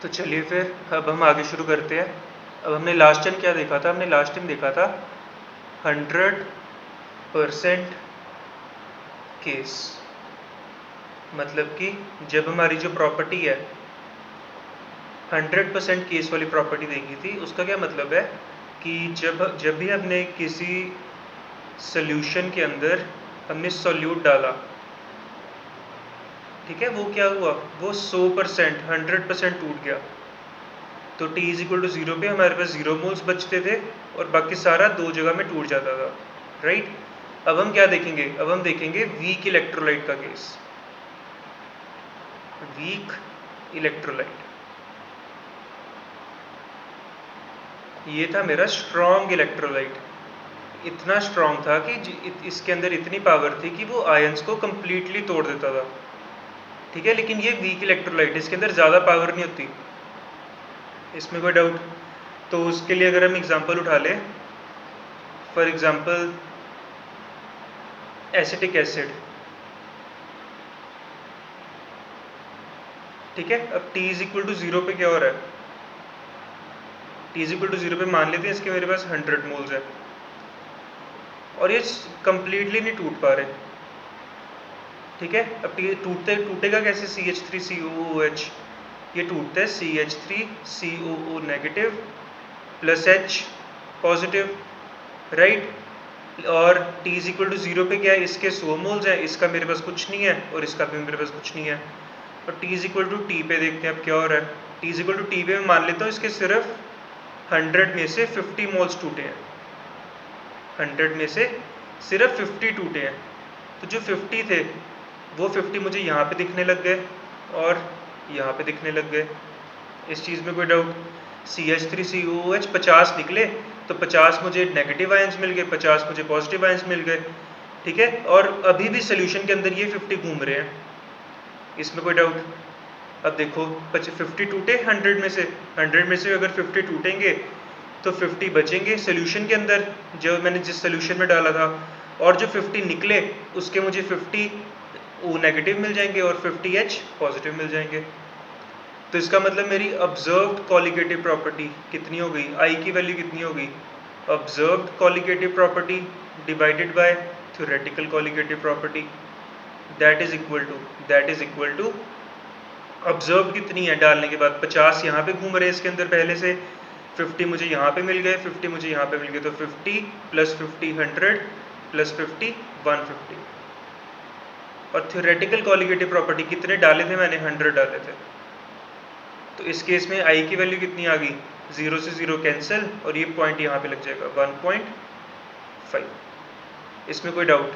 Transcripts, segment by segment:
तो चलिए फिर अब हम आगे शुरू करते हैं। अब हमने लास्ट टाइम क्या देखा था? हमने लास्ट टाइम देखा था 100% केस, मतलब कि जब हमारी जो प्रॉपर्टी है 100% केस वाली प्रॉपर्टी देखी थी। उसका क्या मतलब है कि जब भी हमने किसी सॉल्यूशन के अंदर हमने सॉल्यूट डाला, ठीक है, वो क्या हुआ, वो 100% 100% टूट गया। तो t इज इक्वल टू 0 पे हमारे पास 0 मोल्स बचते थे और बाकी सारा दो जगह में टूट जाता था, राइट। अब हम क्या देखेंगे? अब हम देखेंगे वीक इलेक्ट्रोलाइट का केस। वीक इलेक्ट्रोलाइट, ये था मेरा स्ट्रॉन्ग इलेक्ट्रोलाइट। इतना स्ट्रॉन्ग था कि इसके अंदर इतनी पावर थी कि वो आयंस को कंप्लीटली तोड़ देता था, ठीक है। लेकिन ये वीक इलेक्ट्रोलाइट, इसके अंदर ज़्यादा पावर नहीं होती, इसमें कोई डाउट? तो उसके लिए अगर हम एग्जांपल उठा लें, फॉर एग्जांपल एसिटिक एसिड, ठीक है। अब t इज इक्वल टू 0 पे क्या हो रहा है? t इज इक्वल टू 0 पे मान लेते हैं इसके मेरे पास 100 मोल्स है और ये कंप्लीटली नहीं टूट पा रहे, ठीक है। अब टूटेगा कैसे? CH3COOH, ये टूटता है CH3COO negative plus H positive, right. और t इज इक्वल टू 0 पे क्या है? इसके 100 मोल्स है, इसका मेरे पास कुछ नहीं है और इसका भी मेरे पास कुछ नहीं है। और t is equal to T पे देखते हैं अब क्या हो रहा है। t is equal to T पे मैं मान लेता हूँ इसके सिर्फ 100 में से 50 मोल्स टूटे हैं, 100 में से सिर्फ 50 टूटे हैं। तो जो 50 थे वो 50 मुझे यहाँ पे दिखने लग गए और यहाँ पे दिखने लग गए। इस चीज़ में कोई डाउट? CH3COOH 50 निकले तो 50 मुझे नेगेटिव आयंस मिल गए, 50 मुझे पॉजिटिव आयंस मिल गए, ठीक है। और अभी भी सोल्यूशन के अंदर ये 50 घूम रहे हैं, इसमें कोई डाउट? अब देखो 50 टूटे 100 में से, 100 में से अगर 50 टूटेंगे तो 50 बचेंगे सोल्यूशन के अंदर जो मैंने जिस सोल्यूशन में डाला था, और जो 50 निकले उसके मुझे 50 O नेगेटिव मिल जाएंगे और 50H पॉजिटिव मिल जाएंगे। तो इसका मतलब मेरी ऑब्जर्व्ड कॉलिगेटिव प्रॉपर्टी कितनी हो गई? I की वैल्यू कितनी हो गई? Observed colligative property divided by theoretical colligative property, that is equal to observe कितनी है डालने के बाद? 50 यहाँ पे घूम रहे हैं इसके अंदर पहले से, 50 मुझे यहाँ पे मिल गए, 50 मुझे यहाँ पे मिल गए, तो 50 प्लस 50 100 प्लस 50 150। और थ्योरेटिकल कॉलिगेटिव प्रॉपर्टी कितने डाले थे मैंने? 100 डाले थे। तो इस केस में आई की वैल्यू कितनी आ गई? 0 से 0 कैंसिल और ये पॉइंट यहाँ पे लग जाएगा 1.5। इसमें कोई डाउट?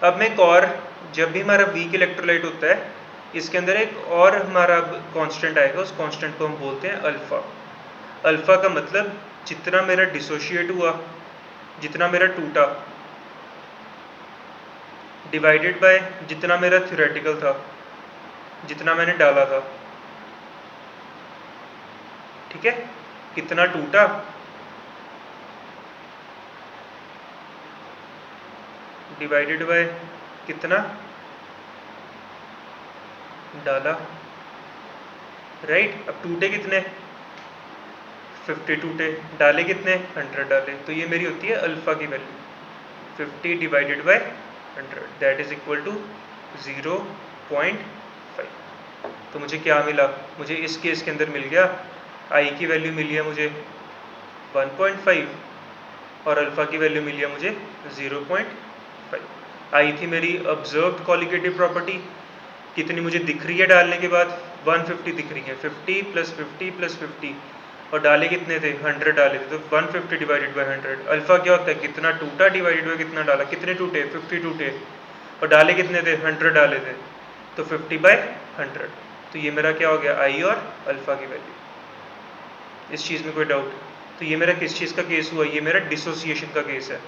अब मैं एक और, जब भी हमारा वीक इलेक्ट्रोलाइट होता है इसके अंदर एक और हमारा कांस्टेंट आएगा, उस कांस्टेंट को हम बोलते हैं अल्फा। अल्फा का मतलब जितना मेरा डिसोशिएट हुआ, जितना मेरा टूटा, डिवाइडेड बाय जितना मेरा थ्योरेटिकल था, जितना मैंने डाला था, ठीक है। कितना टूटा डिवाइडेड बाय कितना डाला, राइट। अब टूटे कितने? 50 टूटे, डाले कितने? 100 डाले। तो ये मेरी होती है अल्फा की value, 50 divided by 100, that is equal to 0.5। तो मुझे क्या मिला? मुझे इस केस के अंदर मिल गया आई की वैल्यू मिली है मुझे 1.5 और अल्फा की वैल्यू मिली है मुझे 0.5। आई थी मेरी ऑब्जर्व्ड कॉलिगेटिव प्रॉपर्टी, कितनी मुझे दिख रही है डालने के बाद? 150 दिख रही है, 50 प्लस 50 प्लस 50, और डाले कितने थे? 100 डाले थे, तो 150 डिवाइडेड बाय 100। अल्फा क्या होता है? कितना टूटा डिवाइडेड बाय कितना डाला। कितने टूटे? 50 टूटे, और डाले कितने थे? 100 डाले थे, तो 50 बाय 100। तो ये मेरा क्या हो गया? आई और अल्फा की वैल्यू। इस चीज़ में कोई डाउट? तो ये मेरा किस चीज़ का केस हुआ? ये मेरा डिसोसिएशन का केस है,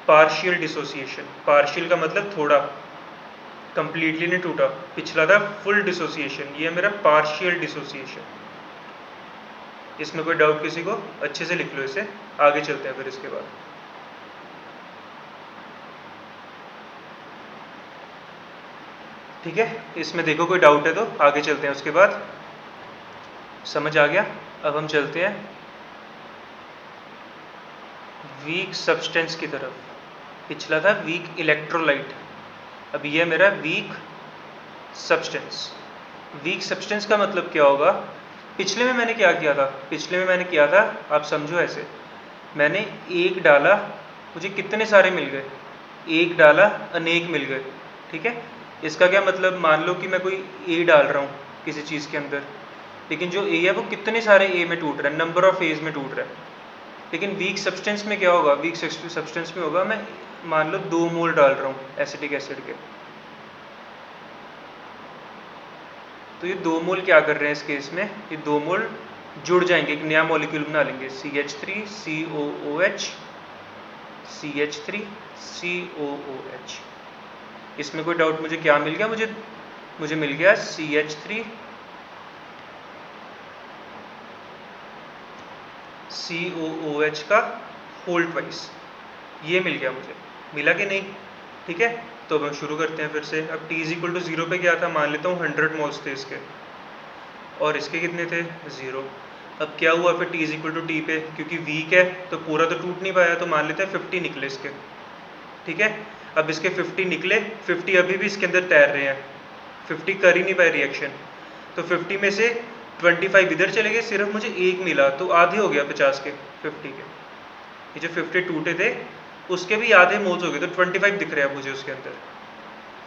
पार्शियल डिसोसिएशन। पार्शियल का मतलब थोड़ा, कंप्लीटली नहीं टूटा। पिछला था फुल डिसोसिएशन, ये मेरा पार्शियल डिसोसिएशन। इसमें कोई डाउट किसी को? अच्छे से लिख लो इसे, आगे चलते हैं फिर इसके बाद। ठीक है, इसमें देखो कोई डाउट है तो आगे चलते हैं उसके बाद। समझ आ गया? अब हम चलते हैं वीक सब्सटेंस की तरफ। पिछला था वीक इलेक्ट्रोलाइट, अब ये मेरा वीक सब्सटेंस। वीक सब्सटेंस का मतलब क्या होगा? पिछले में मैंने क्या किया था? पिछले में मैंने किया था, आप समझो ऐसे, मैंने एक डाला, मुझे कितने सारे मिल गए? एक डाला अनेक मिल गए, ठीक है। इसका क्या मतलब? मान लो कि मैं कोई ए डाल रहा हूँ किसी चीज़ के अंदर, लेकिन जो ए है वो कितने सारे ए में टूट रहा है, नंबर ऑफ एज में टूट रहा है। लेकिन वीक सब्सटेंस में क्या होगा? वीक सब्सटेंस में होगा, मैं मान लो 2 मोल डाल रहा हूँ एसिटिक एसिड के, तो ये 2 मोल क्या कर रहे हैं इस केस में? ये 2 मोल जुड़ जाएंगे, एक नया मॉलिक्यूल बना लेंगे, CH3 COOH CH3 COOH। इसमें कोई डाउट? मुझे क्या मिल गया? मुझे मिल गया CH3 COOH का होल ट्वाइस, ये मिल गया मुझे। मिला कि नहीं? ठीक है, तो अब हम शुरू करते हैं फिर से। अब t इज इक्वल टू 0 पे क्या था? मान लेता हूँ 100 मोल्स थे इसके, और इसके कितने थे? 0। अब क्या हुआ फिर t is equal to T पे? क्योंकि वीक है तो पूरा तो टूट नहीं पाया, तो मान लेते हैं 50 निकले इसके, ठीक है। अब इसके 50 निकले, 50 अभी भी इसके अंदर तैर रहे हैं, 50 कर ही नहीं पाए रिएक्शन, तो 50 में से 25 इधर चले गए, सिर्फ मुझे एक मिला, तो आधे हो गया 50 के 50 के। ये जो 50 टूटे थे उसके भी आधे मोल्स हो गए, तो 25 दिख रहे हैं मुझे उसके अंदर,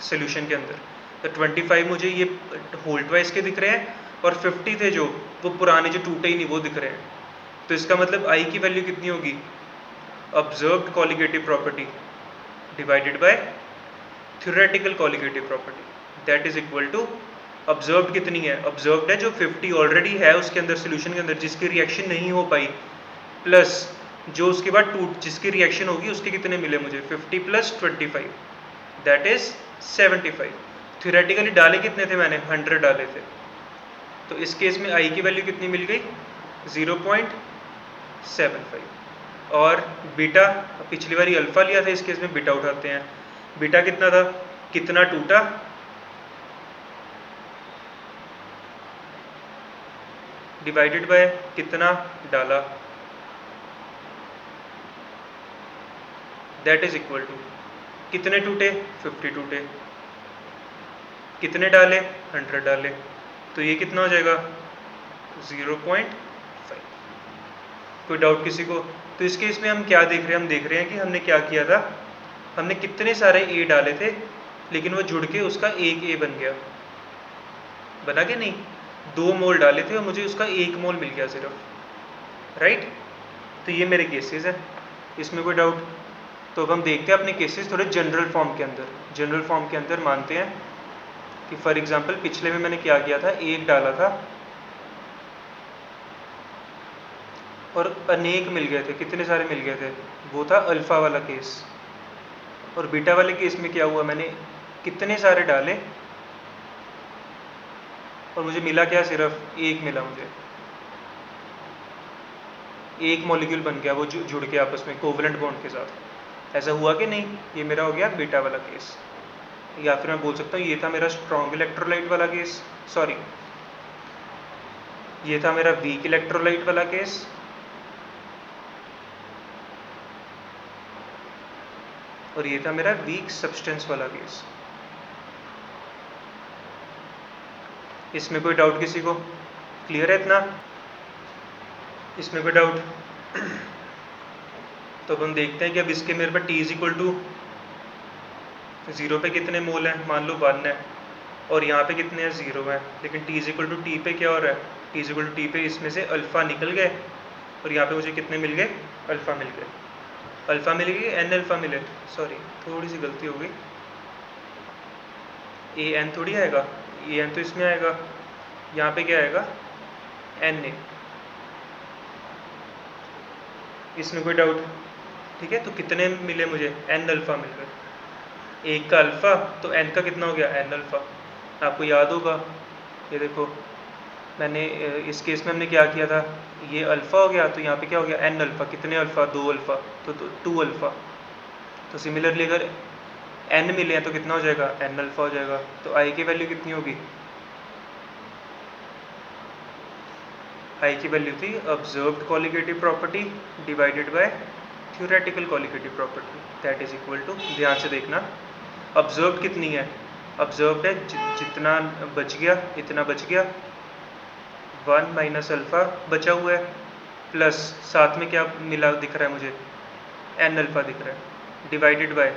सोल्यूशन के अंदर। तो 25 मुझे ये होल ट्वाइस के दिख रहे हैं, और 50 थे जो, वो पुराने जो टूटे ही नहीं वो दिख रहे हैं। तो इसका मतलब आई की वैल्यू कितनी होगी? Observed colligative property divided by theoretical colligative property, that is equal to observed कितनी है? ऑब्जर्व्ड है जो 50 ऑलरेडी है उसके अंदर, सोल्यूशन के अंदर, जिसकी रिएक्शन नहीं हो पाई, प्लस जो उसके बाद जिसकी रिएक्शन होगी उसके कितने मिले मुझे? 50 प्लस 25, दैट इज 75। थ्योरेटिकली डाले कितने थे मैंने? 100 डाले थे। तो इस केस में आई की वैल्यू कितनी मिल गई? 0.75। और बीटा, पिछली बार अल्फा लिया था, इस केस में बीटा उठाते हैं। बीटा कितना था? कितना टूटा डिवाइडेड बाय कितना डाला, दैट इज इक्वल टू कितने टूटे? 50 टूटे, कितने डाले? 100 डाले, तो ये कितना हो जाएगा? 0.5। कोई डाउट किसी को? तो इस केस में हम क्या देख रहे हैं? हम देख रहे हैं कि हमने क्या किया था, हमने कितने सारे ए डाले थे, लेकिन वो जुड़ के उसका एक ए बन गया, बना के नहीं? 2 मोल डाले थे और मुझे उसका 1 मोल मिल गया सिर्फ, राइट। तो ये मेरे केसेस हैं, इसमें कोई डाउट? तो अब हम देखते हैं अपने केसेस थोड़े जनरल फॉर्म के अंदर। जनरल फॉर्म के अंदर मानते हैं कि फॉर एग्जांपल पिछले में मैंने क्या किया था, एक डाला था और अनेक मिल गए थे। कितने सारे मिल गए थे? वो था अल्फा वाला केस। और बीटा वाले केस में क्या हुआ, मैंने कितने सारे डाले और मुझे मिला क्या? सिर्फ एक मिला मुझे, एक मॉलिक्यूल बन गया वो जुड़ के आपस में कोवलेंट बॉन्ड के साथ। ऐसा हुआ कि नहीं? ये मेरा हो गया बीटा वाला केस। या फिर मैं बोल सकता हूँ ये था मेरा स्ट्रॉन्ग इलेक्ट्रोलाइट वाला केस, सॉरी ये था मेरा वीक इलेक्ट्रोलाइट वाला केस, और ये था मेरा वीक सब्सटेंस वाला केस। इसमें कोई डाउट किसी को? क्लियर है इतना? इसमें कोई डाउट? तो अब हम देखते हैं कि अब इसके मेरे पास t इज इक्वल टू 0 पे कितने मोल हैं? मान लो 1 है, और यहाँ पे कितने हैं? 0 है। लेकिन t is equal to T पे क्या हो रहा है? t is equal to T पे इसमें से अल्फ़ा निकल गए, और यहाँ पे मुझे कितने मिल गए? अल्फ़ा मिल गए। अल्फ़ा मिल गई, एन अल्फ़ा मिले, सॉरी थोड़ी सी गलती हो गई, ए एन थोड़ी आएगा, ए एन तो इसमें आएगा, यहाँ पे क्या आएगा? N A. इसमें कोई डाउट? ठीक है, तो कितने मिले मुझे? एन अल्फ़ा मिल गए। एक का अल्फ़ा तो एन का कितना हो गया? N alpha. आपको याद होगा, ये देखो मैंने इस केस में हमने क्या किया था, ये अल्फ़ा हो गया, तो यहाँ पे क्या हो गया? N alpha. कितने अल्फ़ा? 2 अल्फ़ा, तो 2 अल्फ़ा। तो सिमिलरली अगर एन मिले हैं तो कितना हो जाएगा? एन अल्फ़ा हो जाएगा। तो आई की वैल्यू कितनी होगी? आई की वैल्यू थी observed colligative property divided by theoretical colligative property, that is equal to, ध्यान से देखना, ऑब्जर्व्ड कितनी है, ऑब्जर्व्ड है जितना बच गया इतना बच गया, 1 माइनस अल्फ़ा बचा हुआ है, प्लस साथ में क्या मिला दिख रहा है मुझे, एन अल्फ़ा दिख रहा है, डिवाइडेड बाय,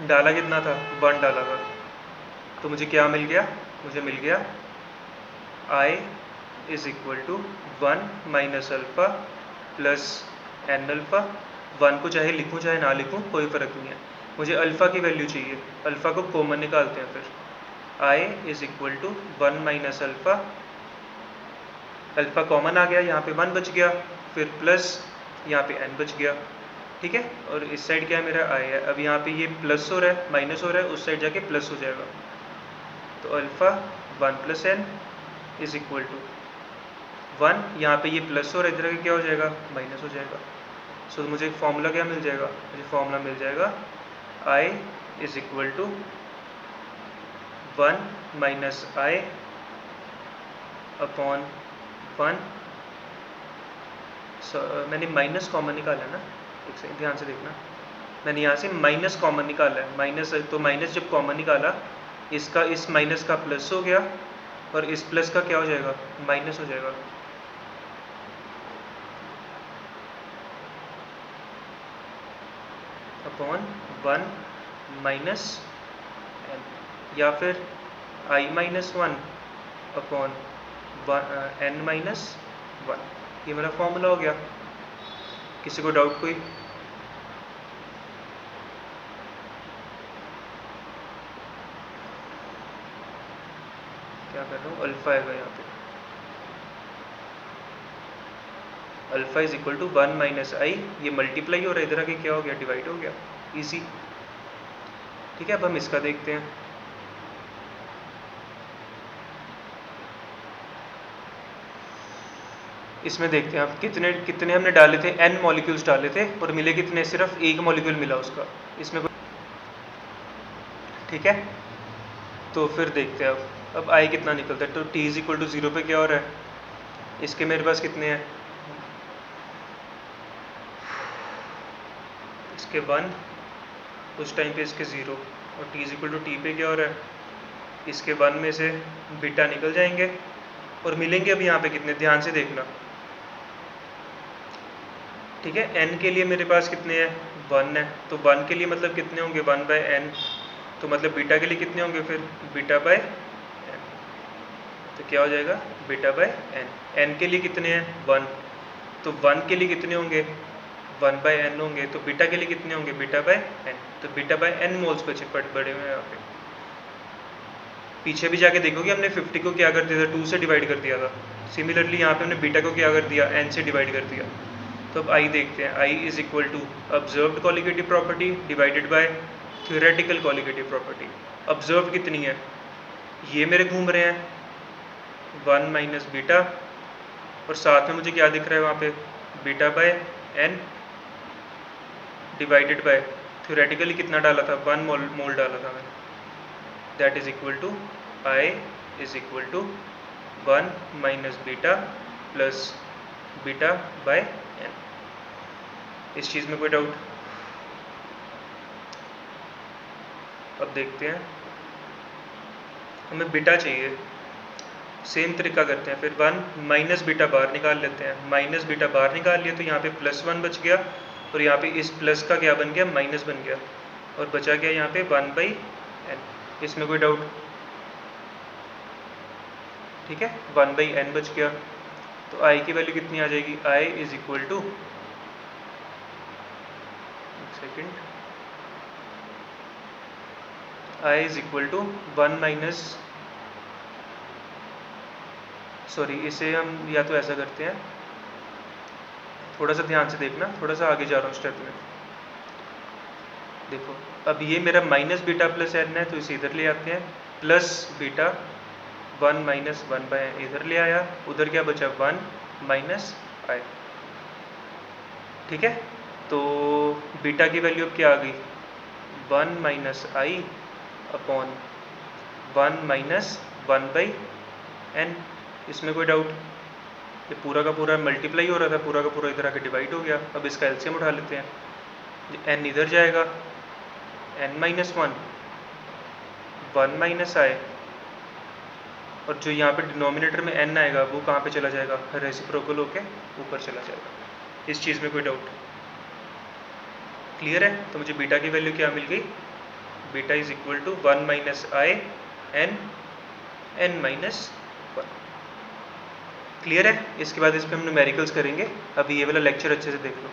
डाला कितना था, 1 डाला था, तो मुझे क्या मिल गया, मुझे मिल गया i is equal to 1 minus alpha plus n alpha. 1 को चाहे लिखूँ चाहे ना लिखूँ कोई फ़र्क नहीं है, मुझे अल्फ़ा की वैल्यू चाहिए, अल्फ़ा को कॉमन निकालते हैं फिर। I is equal to 1 minus alpha, alpha common आ गया, यहाँ पे 1 बच गया, फिर प्लस यहाँ पे n बच गया, ठीक है। और इस साइड क्या है मेरा आई है, अब यहाँ पे ये प्लस हो रहा है माइनस हो रहा है, उस साइड जाके प्लस हो जाएगा, तो alpha 1 plus n is equal to 1, यहाँ पे ये प्लस हो रहा है, इधर क्या हो जाएगा, माइनस हो जाएगा। सो मुझे फॉर्मूला क्या मिल जाएगा, मुझे फॉर्मूला मिल जाएगा i is equal to 1 minus i upon 1, मैंने माइनस कॉमन निकाला है ना, एक सेकंड ध्यान से देखना, मैंने यहाँ से माइनस कॉमन निकाला है, माइनस, तो माइनस जब कॉमन निकाला, इसका इस माइनस का प्लस हो गया और इस प्लस का क्या हो जाएगा, माइनस हो जाएगा। अपॉन 1 माइनस एन, या फिर आई माइनस 1 अपॉन एन माइनस 1, ये मेरा फॉर्मूला हो गया। किसी को डाउट कोई? क्या कर रहा हूँ, अल्फ़ा आएगा यहाँ पे, alpha is equal to 1 minus i, ये मल्टीप्लाई हो रहा है, इधर आके क्या हो गया, डिवाइड हो गया, इजी, ठीक है। अब हम इसका देखते हैं, इसमें देखते हैं आप कितने कितने हमने डाले थे, n मॉलिक्यूल्स डाले थे और मिले कितने, सिर्फ एक मॉलिक्यूल मिला उसका, इसमें ठीक है। तो फिर देखते हैं अब आई कितना निकलता है, तो t इज इक्वल टू 0 पे क्या हो रहा है, इसके मेरे पास कितने हैं, इसके 1, उस टाइम पे इसके 0, और t is equal to T पे क्या हो रहा है, इसके 1 में से बीटा निकल जाएंगे और मिलेंगे अब यहाँ पे कितने, ध्यान से देखना, ठीक है। n के लिए मेरे पास कितने हैं, 1 है, तो 1 के लिए मतलब कितने होंगे, 1 बाय एन, तो मतलब बीटा के लिए कितने होंगे फिर, बीटा बाय एन, तो क्या हो जाएगा, बीटा बाय एन। एन के लिए कितने हैं, 1, तो 1 के लिए कितने होंगे, 1 बाय एन होंगे, तो बीटा के लिए कितने होंगे, बीटा बाय एन, तो बीटा बाय एन मोल्स बचे बड़े हुए यहाँ पे। पीछे भी जाके देखोगे हमने 50 को क्या कर दिया था, 2 से डिवाइड कर दिया था, सिमिलरली यहाँ पे हमने बीटा को क्या कर दिया, n से डिवाइड कर दिया। तो अब आई देखते हैं, i is equal to observed colligative property divided by theoretical colligative property. Observed कितनी है, ये मेरे घूम रहे हैं 1 माइनस बीटा, और साथ में मुझे क्या दिख रहा है वहाँ पे, beta by n divided by theoretically कितना डाला था, 1 मोल डाला था मैंने, that is equal to i is equal to 1 minus beta plus beta by n. इस चीज़ में कोई डाउट? अब देखते हैं, हमें बीटा चाहिए, सेम तरीका करते हैं, फिर 1 माइनस बीटा बाहर निकाल लेते हैं, माइनस बीटा बाहर निकाल लिया तो यहाँ पे प्लस 1 बच गया, और यहाँ पे इस प्लस का क्या बन गया, माइनस बन गया, और बचा गया यहाँ पे 1 बाई एन। इसमें कोई डाउट? ठीक है, 1 बाई एन बच गया, तो आई की वैल्यू कितनी आ जाएगी, i is equal to, second, i is equal to 1 minus, sorry इसे हम या तो ऐसा करते हैं, थोड़ा सा ध्यान से देखना, थोड़ा सा आगे जा रहा हूँ स्टेप में, देखो अब ये मेरा माइनस बीटा प्लस एन है, तो इसे इधर ले आते हैं, plus beta 1 minus 1 by n इधर ले आया, उधर क्या बचा 1 माइनस आई, ठीक है। तो बीटा की वैल्यू अब क्या आ गई, 1 minus i upon 1 minus 1 by n, इसमें कोई डाउट? ये पूरा का पूरा मल्टीप्लाई हो रहा था, पूरा का पूरा इधर आके डिवाइड हो गया। अब इसका एलसीएम उठा लेते हैं। एन इधर जाएगा, n माइनस वन माइनस आई, और जो यहाँ पे डिनोमिनेटर में n आएगा वो कहाँ पे चला जाएगा? रेसिप्रोकल होके ऊपर चला जाएगा। इस चीज़ में कोई डाउट? क्लियर है? तो मुझे बीटा की वैल्यू क्या मिल गई? Beta is equal to one minus i n minus one. Clear है? इसके बाद इस पर हम न्यूमेरिकल्स करेंगे। अभी ये वाला लेक्चर अच्छे से देख लो।